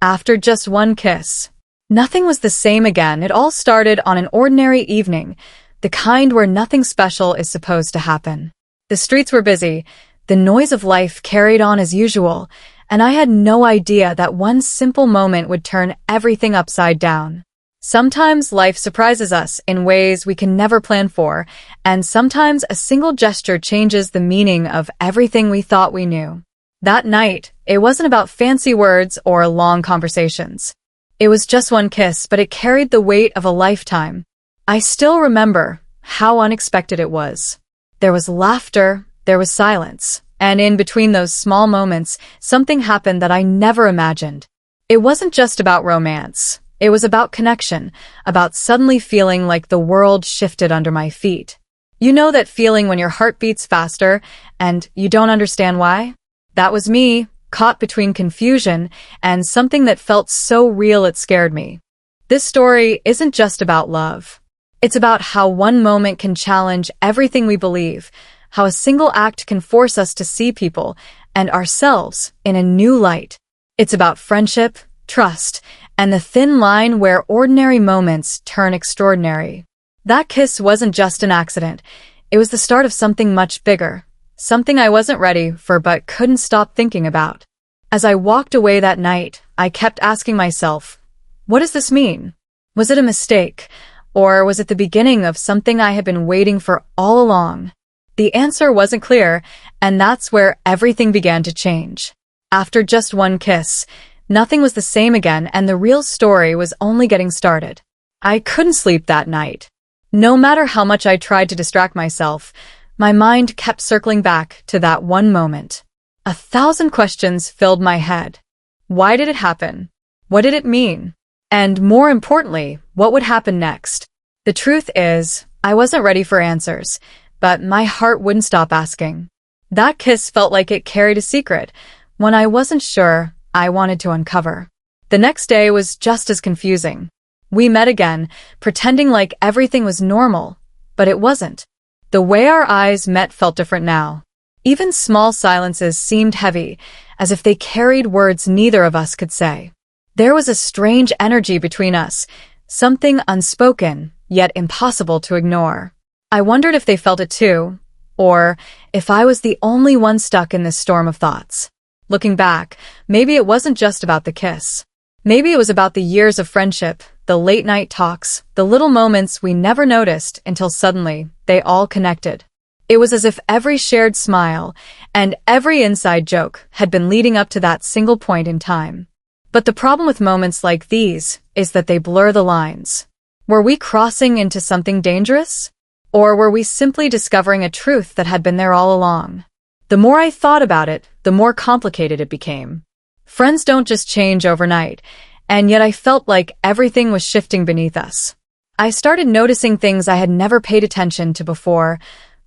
After just one kiss, nothing was the same again. It all started on an ordinary evening, the kind where nothing special is supposed to happen. The streets were busy, the noise of life carried on as usual, and I had no idea that one simple moment would turn everything upside down. Sometimes life surprises us in ways we can never plan for, and sometimes a single gesture changes the meaning of everything we thought we knew. That night, it wasn't about fancy words or long conversations. It was just one kiss, but it carried the weight of a lifetime. I still remember how unexpected it was. There was laughter, there was silence, and in between those small moments, something happened that I never imagined. It wasn't just about romance. It was about connection, about suddenly feeling like the world shifted under my feet. You know that feeling when your heart beats faster and you don't understand why? That was me, caught between confusion and something that felt so real it scared me. This story isn't just about love. It's about how one moment can challenge everything we believe, how a single act can force us to see people and ourselves in a new light. It's about friendship, trust, and the thin line where ordinary moments turn extraordinary. That kiss wasn't just an accident. It was the start of something much bigger, something I wasn't ready for but couldn't stop thinking about. As I walked away that night, I kept asking myself, what does this mean? Was it a mistake? Or was it the beginning of something I had been waiting for all along? The answer wasn't clear, and that's where everything began to change. After just one kiss, nothing was the same again, and the real story was only getting started. I couldn't sleep that night. No matter how much I tried to distract myself, my mind kept circling back to that one moment. 1,000 questions filled my head. Why did it happen? What did it mean? And more importantly, what would happen next? The truth is, I wasn't ready for answers, but my heart wouldn't stop asking. That kiss felt like it carried a secret, one I wasn't sure I wanted to uncover. The next day was just as confusing. We met again, pretending like everything was normal, but it wasn't. The way our eyes met felt different now. Even small silences seemed heavy, as if they carried words neither of us could say. There was a strange energy between us, something unspoken, yet impossible to ignore. I wondered if they felt it too, or if I was the only one stuck in this storm of thoughts. Looking back, maybe it wasn't just about the kiss. Maybe it was about the years of friendship, the late-night talks, the little moments we never noticed until suddenly they all connected. It was as if every shared smile and every inside joke had been leading up to that single point in time. But the problem with moments like these is that they blur the lines. Were we crossing into something dangerous? Or were we simply discovering a truth that had been there all along? The more I thought about it, the more complicated it became. Friends don't just change overnight, and yet I felt like everything was shifting beneath us. I started noticing things I had never paid attention to before,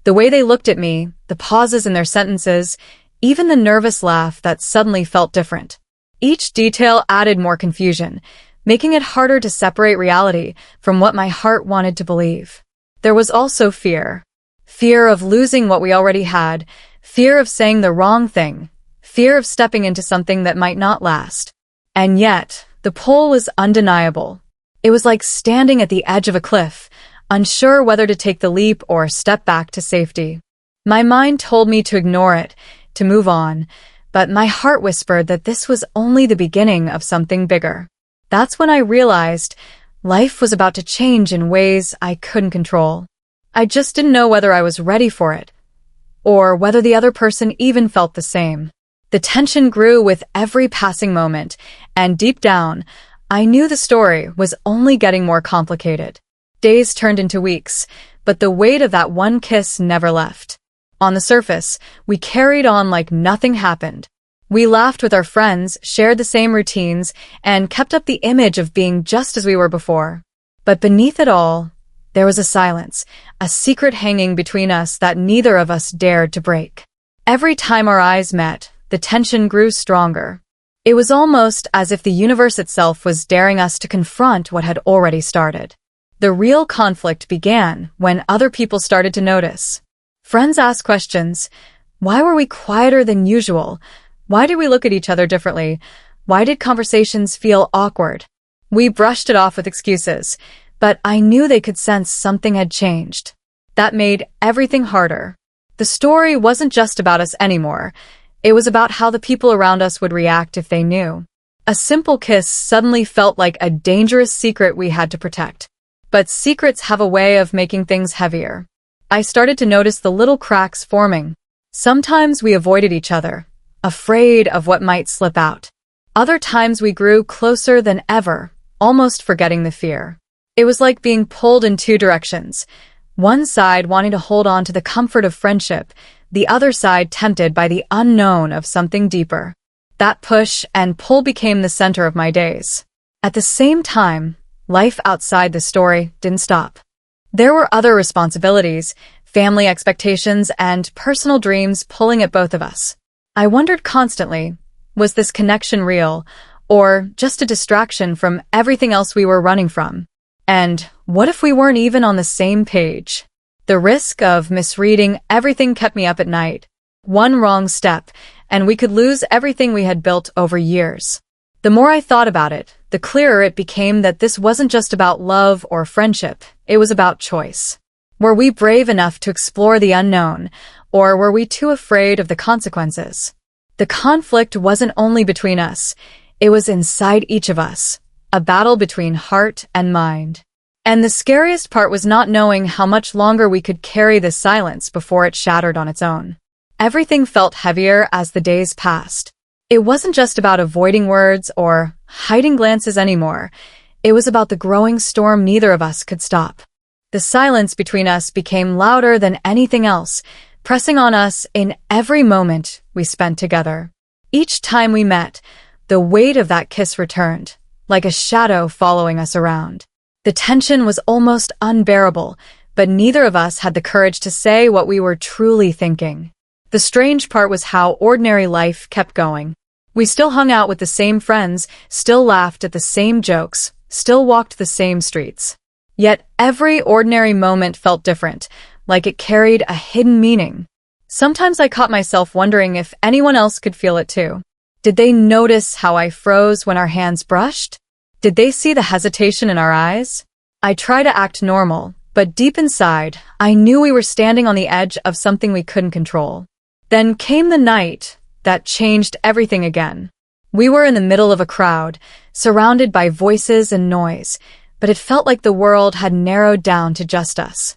the way they looked at me, the pauses in their sentences, even the nervous laugh that suddenly felt different. Each detail added more confusion, making it harder to separate reality from what my heart wanted to believe. There was also fear. Fear of losing what we already had, fear of saying the wrong thing, fear of stepping into something that might not last. And yet, the pull was undeniable. It was like standing at the edge of a cliff, unsure whether to take the leap or step back to safety. My mind told me to ignore it, to move on, but my heart whispered that this was only the beginning of something bigger. That's when I realized life was about to change in ways I couldn't control. I just didn't know whether I was ready for it, or whether the other person even felt the same. The tension grew with every passing moment, and deep down, I knew the story was only getting more complicated. Days turned into weeks, but the weight of that one kiss never left. On the surface, we carried on like nothing happened. We laughed with our friends, shared the same routines, and kept up the image of being just as we were before. But beneath it all, there was a silence, a secret hanging between us that neither of us dared to break. Every time our eyes met, the tension grew stronger. It was almost as if the universe itself was daring us to confront what had already started. The real conflict began when other people started to notice. Friends asked questions. Why were we quieter than usual? Why did we look at each other differently? Why did conversations feel awkward? We brushed it off with excuses, but I knew they could sense something had changed. That made everything harder. The story wasn't just about us anymore. It was about how the people around us would react if they knew. A simple kiss suddenly felt like a dangerous secret we had to protect. But secrets have a way of making things heavier. I started to notice the little cracks forming. Sometimes we avoided each other, afraid of what might slip out. Other times we grew closer than ever, almost forgetting the fear. It was like being pulled in two directions. One side wanting to hold on to the comfort of friendship, the other side tempted by the unknown of something deeper. That push and pull became the center of my days. At the same time, life outside the story didn't stop. There were other responsibilities, family expectations, and personal dreams pulling at both of us. I wondered constantly, was this connection real, or just a distraction from everything else we were running from? And what if we weren't even on the same page? The risk of misreading everything kept me up at night. One wrong step, and we could lose everything we had built over years. The more I thought about it, the clearer it became that this wasn't just about love or friendship, it was about choice. Were we brave enough to explore the unknown, or were we too afraid of the consequences? The conflict wasn't only between us, it was inside each of us, a battle between heart and mind. And the scariest part was not knowing how much longer we could carry this silence before it shattered on its own. Everything felt heavier as the days passed. It wasn't just about avoiding words or hiding glances anymore. It was about the growing storm neither of us could stop. The silence between us became louder than anything else, pressing on us in every moment we spent together. Each time we met, the weight of that kiss returned, like a shadow following us around. The tension was almost unbearable, but neither of us had the courage to say what we were truly thinking. The strange part was how ordinary life kept going. We still hung out with the same friends, still laughed at the same jokes, still walked the same streets. Yet every ordinary moment felt different, like it carried a hidden meaning. Sometimes I caught myself wondering if anyone else could feel it too. Did they notice how I froze when our hands brushed? Did they see the hesitation in our eyes? I tried to act normal, but deep inside, I knew we were standing on the edge of something we couldn't control. Then came the night that changed everything again. We were in the middle of a crowd, surrounded by voices and noise, but it felt like the world had narrowed down to just us.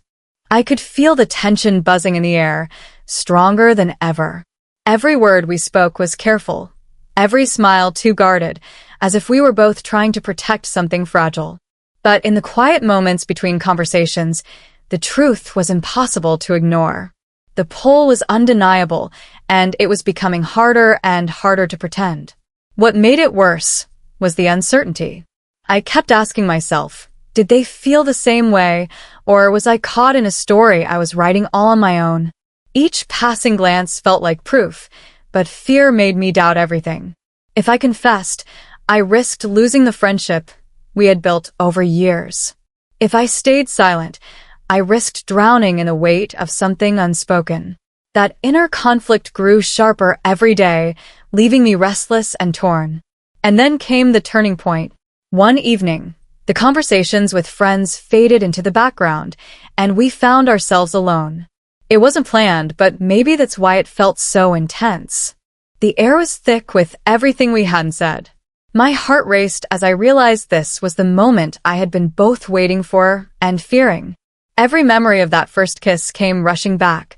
I could feel the tension buzzing in the air, stronger than ever. Every word we spoke was careful, every smile too guarded, as if we were both trying to protect something fragile. But in the quiet moments between conversations, the truth was impossible to ignore. The pull was undeniable, and it was becoming harder and harder to pretend. What made it worse was the uncertainty. I kept asking myself, did they feel the same way, or was I caught in a story I was writing all on my own? Each passing glance felt like proof, but fear made me doubt everything. If I confessed, I risked losing the friendship we had built over years. If I stayed silent, I risked drowning in the weight of something unspoken. That inner conflict grew sharper every day, leaving me restless and torn. And then came the turning point. One evening, the conversations with friends faded into the background, and we found ourselves alone. It wasn't planned, but maybe that's why it felt so intense. The air was thick with everything we hadn't said. My heart raced as I realized this was the moment I had been both waiting for and fearing. Every memory of that first kiss came rushing back.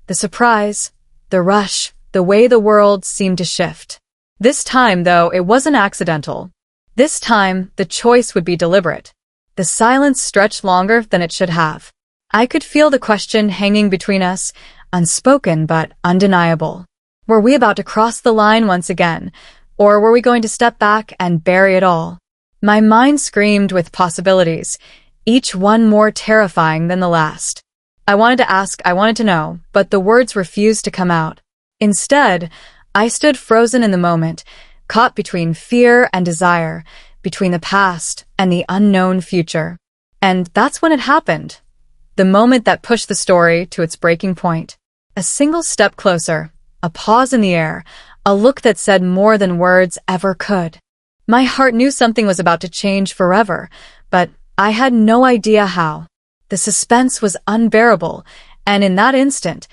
The surprise, the rush, the way the world seemed to shift. This time, though, it wasn't accidental. This time, the choice would be deliberate. The silence stretched longer than it should have. I could feel the question hanging between us, unspoken but undeniable. Were we about to cross the line once again, or were we going to step back and bury it all? My mind screamed with possibilities, each one more terrifying than the last. I wanted to ask, I wanted to know, but the words refused to come out. Instead, I stood frozen in the moment, caught between fear and desire, between the past and the unknown future. And that's when it happened. The moment that pushed the story to its breaking point. A single step closer, a pause in the air, a look that said more than words ever could. My heart knew something was about to change forever, but I had no idea how. The suspense was unbearable, and in that instant,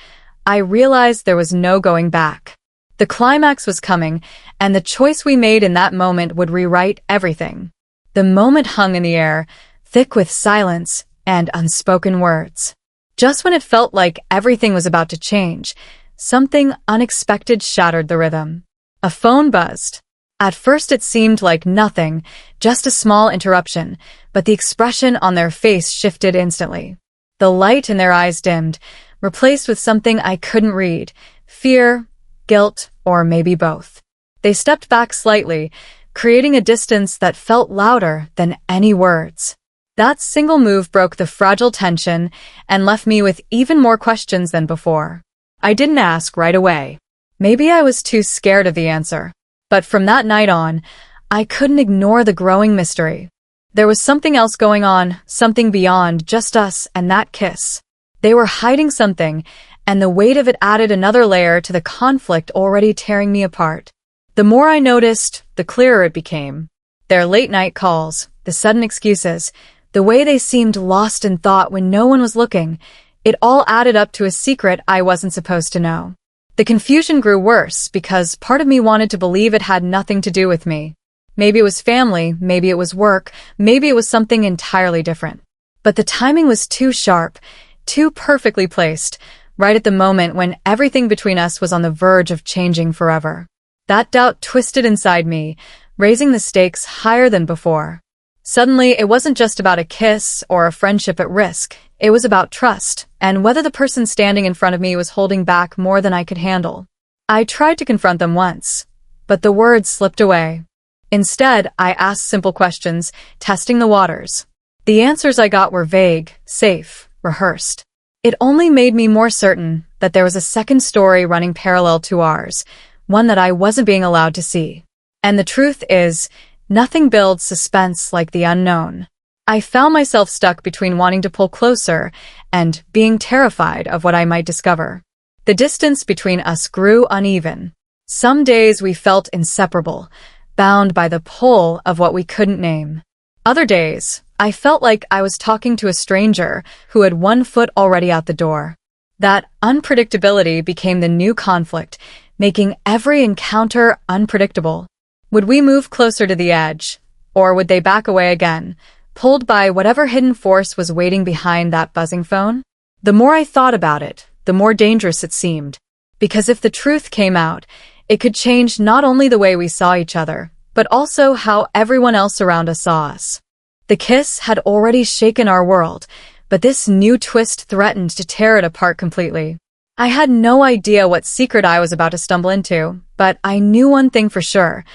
I realized there was no going back. The climax was coming, and the choice we made in that moment would rewrite everything. The moment hung in the air, thick with silence and unspoken words. Just when it felt like everything was about to change, something unexpected shattered the rhythm. A phone buzzed. At first it seemed like nothing, just a small interruption, but the expression on their face shifted instantly. The light in their eyes dimmed, replaced with something I couldn't read: fear, guilt, or maybe both. They stepped back slightly, creating a distance that felt louder than any words. That single move broke the fragile tension and left me with even more questions than before. I didn't ask right away. Maybe I was too scared of the answer. But from that night on, I couldn't ignore the growing mystery. There was something else going on, something beyond just us and that kiss. They were hiding something, and the weight of it added another layer to the conflict already tearing me apart. The more I noticed, the clearer it became. Their late-night calls, the sudden excuses, the way they seemed lost in thought when no one was looking, it all added up to a secret I wasn't supposed to know. The confusion grew worse because part of me wanted to believe it had nothing to do with me. Maybe it was family, maybe it was work, maybe it was something entirely different. But the timing was too sharp, too perfectly placed, right at the moment when everything between us was on the verge of changing forever. That doubt twisted inside me, raising the stakes higher than before. Suddenly, it wasn't just about a kiss or a friendship at risk. It was about trust, and whether the person standing in front of me was holding back more than I could handle. I tried to confront them once, but the words slipped away. Instead, I asked simple questions, testing the waters. The answers I got were vague, safe, rehearsed. It only made me more certain that there was a second story running parallel to ours, one that I wasn't being allowed to see. And the truth is, nothing builds suspense like the unknown. I found myself stuck between wanting to pull closer and being terrified of what I might discover. The distance between us grew uneven. Some days we felt inseparable, bound by the pull of what we couldn't name. Other days, I felt like I was talking to a stranger who had one foot already out the door. That unpredictability became the new conflict, making every encounter unpredictable. Would we move closer to the edge, or would they back away again, pulled by whatever hidden force was waiting behind that buzzing phone? The more I thought about it, the more dangerous it seemed. Because if the truth came out, it could change not only the way we saw each other, but also how everyone else around us saw us. The kiss had already shaken our world, but this new twist threatened to tear it apart completely. I had no idea what secret I was about to stumble into, but I knew one thing for sure.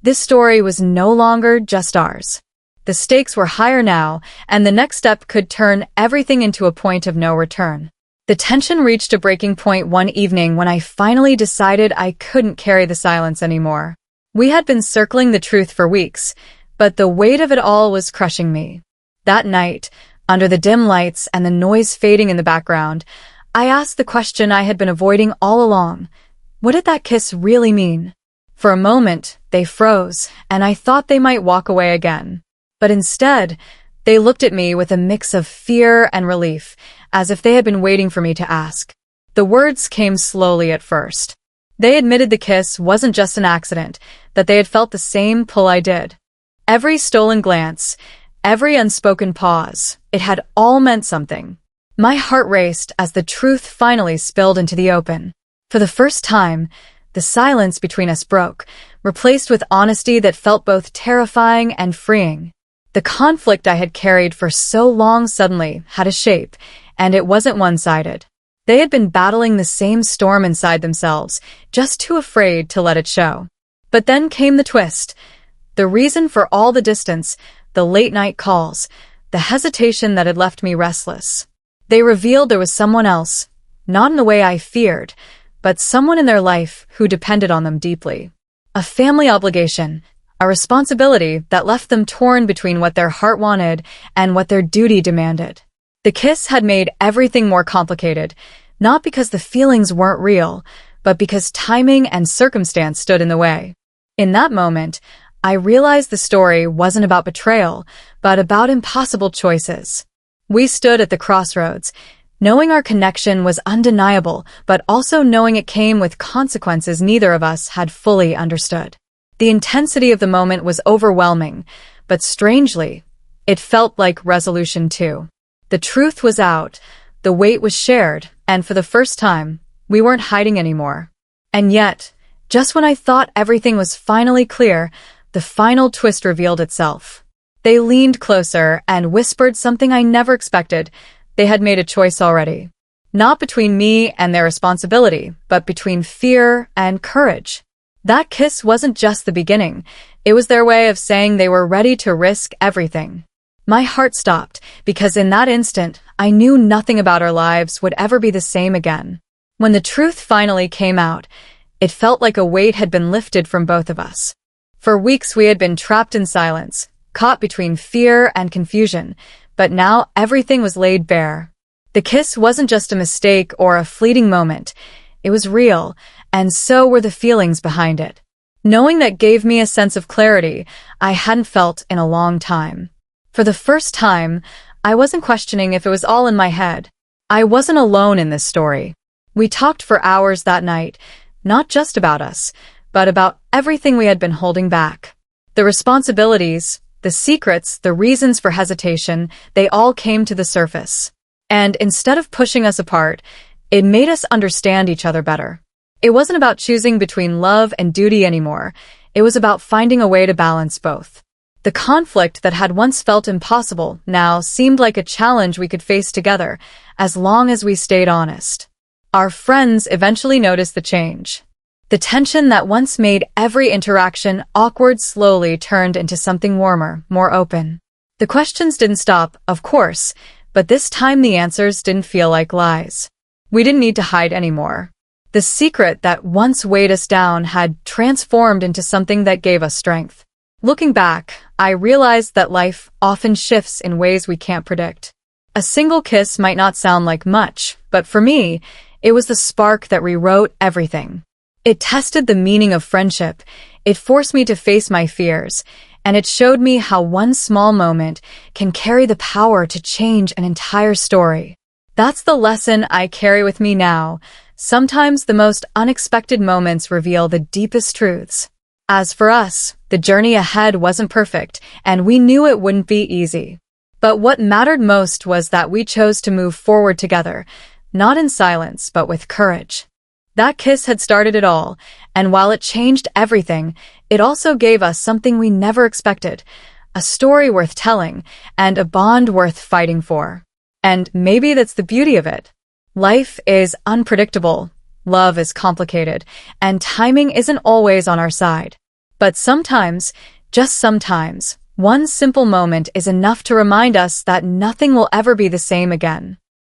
This story was no longer just ours. The stakes were higher now, and the next step could turn everything into a point of no return. The tension reached a breaking point one evening when I finally decided I couldn't carry the silence anymore. We had been circling the truth for weeks, but the weight of it all was crushing me. That night, under the dim lights and the noise fading in the background, I asked the question I had been avoiding all along. What did that kiss really mean? For a moment, they froze, and I thought they might walk away again. But instead, they looked at me with a mix of fear and relief, as if they had been waiting for me to ask. The words came slowly at first. They admitted the kiss wasn't just an accident, that they had felt the same pull I did. Every stolen glance, every unspoken pause, it had all meant something. My heart raced as the truth finally spilled into the open. For the first time, the silence between us broke, replaced with honesty that felt both terrifying and freeing. The conflict I had carried for so long suddenly had a shape, and it wasn't one-sided. They had been battling the same storm inside themselves, just too afraid to let it show. But then came the twist. The reason for all the distance, the late-night calls, the hesitation that had left me restless. They revealed there was someone else, not in the way I feared, but someone in their life who depended on them deeply. A family obligation, a responsibility that left them torn between what their heart wanted and what their duty demanded. The kiss had made everything more complicated, not because the feelings weren't real, but because timing and circumstance stood in the way. In that moment, I realized the story wasn't about betrayal, but about impossible choices. We stood at the crossroads, knowing our connection was undeniable, but also knowing it came with consequences neither of us had fully understood. The intensity of the moment was overwhelming, but strangely, it felt like resolution too. The truth was out, the weight was shared, and for the first time, we weren't hiding anymore. And yet, just when I thought everything was finally clear, the final twist revealed itself. They leaned closer and whispered something I never expected. They had made a choice already. Not between me and their responsibility, but between fear and courage. That kiss wasn't just the beginning. It was their way of saying they were ready to risk everything. My heart stopped, because in that instant, I knew nothing about our lives would ever be the same again. When the truth finally came out, it felt like a weight had been lifted from both of us. For weeks we had been trapped in silence, caught between fear and confusion, but now everything was laid bare. The kiss wasn't just a mistake or a fleeting moment. It was real, and so were the feelings behind it. Knowing that gave me a sense of clarity I hadn't felt in a long time. For the first time, I wasn't questioning if it was all in my head. I wasn't alone in this story. We talked for hours that night, not just about us, but about everything we had been holding back. The responsibilities, the secrets, the reasons for hesitation, they all came to the surface. And instead of pushing us apart, it made us understand each other better. It wasn't about choosing between love and duty anymore. It was about finding a way to balance both. The conflict that had once felt impossible now seemed like a challenge we could face together, as long as we stayed honest. Our friends eventually noticed the change. The tension that once made every interaction awkward slowly turned into something warmer, more open. The questions didn't stop, of course, but this time the answers didn't feel like lies. We didn't need to hide anymore. The secret that once weighed us down had transformed into something that gave us strength. Looking back, I realized that life often shifts in ways we can't predict. A single kiss might not sound like much, but for me, it was the spark that rewrote everything. It tested the meaning of friendship, it forced me to face my fears, and it showed me how one small moment can carry the power to change an entire story. That's the lesson I carry with me now. Sometimes the most unexpected moments reveal the deepest truths. As for us, the journey ahead wasn't perfect, and we knew it wouldn't be easy. But what mattered most was that we chose to move forward together, not in silence, but with courage. That kiss had started it all, and while it changed everything, it also gave us something we never expected, a story worth telling, and a bond worth fighting for. And maybe that's the beauty of it. Life is unpredictable, love is complicated, and timing isn't always on our side. But sometimes, just sometimes, one simple moment is enough to remind us that nothing will ever be the same again.